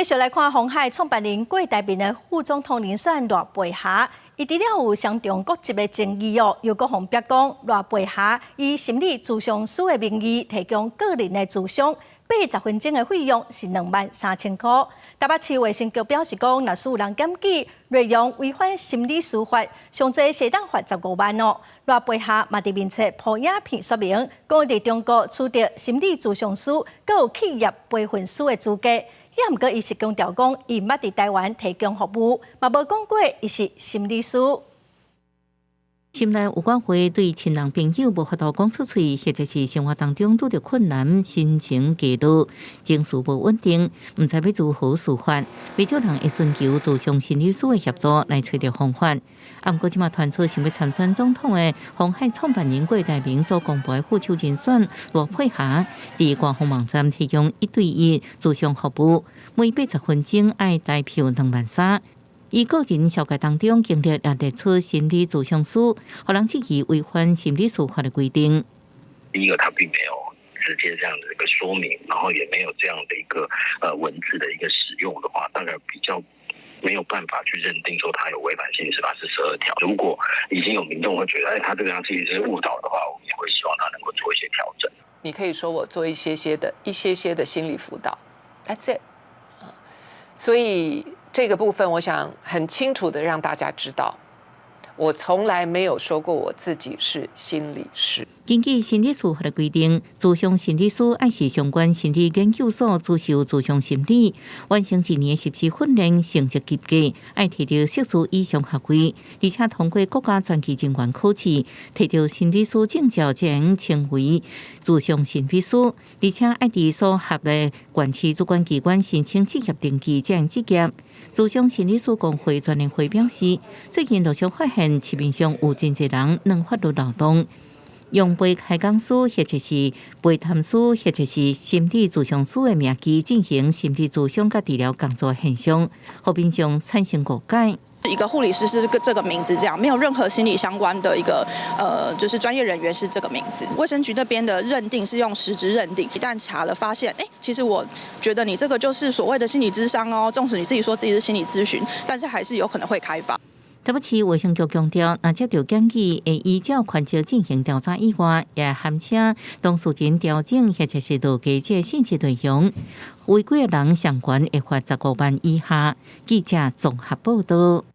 继续来看鸿海创办人郭台铭的副总统人选赖培霞，伊除了有上中国籍的争议又搁互逼讲赖培霞以心理咨询师的名义提供个人的咨询，80分钟的费用是23000块。台北市卫生局表示讲，若是有人检举内容违反心理司法，上济是当罚15万哦。赖培霞嘛伫面册铺影片说明，讲伫中国取得心理咨询师，佮有企业培训师的资格。也毋过，伊是强调讲，伊毋捌伫台湾提供服务，嘛无讲过伊是心理师。心内有关会对亲人朋友无法度讲出嘴，或者是生活当中拄着困难、心情低落、情绪无稳定，毋知要如何抒发，未少人会寻求咨询心理师的协助来找到方法。毋过，即马传出想要参选总统的鸿海创办人郭台铭所公布的副手人选赖培霞，伫官方网站提供1对1咨询服务，每80分钟爱台票23000。伊个人小界当中经历也列出心理咨询师，互人质疑违反心理司法的规定。第一个，他并没有直接这样的一个说明，然后也没有这样的一个文字的一个使用的话，大概比较没有办法去认定说他有违反心理司法42条。如果已经有民众会觉得，他这个样其实是误导的话，我们也会希望他能够做一些调整。你可以说我做一些些的心理辅导 ，That's it。所以这个部分，我想很清楚的让大家知道，我从来没有说过我自己是心理师。根据心理司法的规定，咨询心理师要是相关心理研究所主修咨询心理，完成1年实习训练，成绩及格，要摕到硕士以上学位，而且通过国家专技人员考试，摕到心理师证照，才能成为咨询心理师，而且要伫所属的县市主管机关申请职业登记，才能执业。咨询心理师工会专联会表示，最近陆续发现市面上有真侪人软法律漏洞。用陪开讲师或者是陪谈师或者是心理咨询师的名义进行心理咨询和治疗工作现象，互民众产生误解。一个护理师是这个名字，这样没有任何心理相关的一个就是专业人员是这个名字。卫生局那边的认定是用实质认定，一旦查了发现，其实我觉得你这个就是所谓的心理咨商哦，纵使你自己说自己是心理咨询，但是还是有可能会开罚。台北市卫生局强调，若接到检举，会依照环节进行调查以外，也含请当事人调整或者是落架这信息内容。违规的人上悬会罚15万以下。记者综合报道。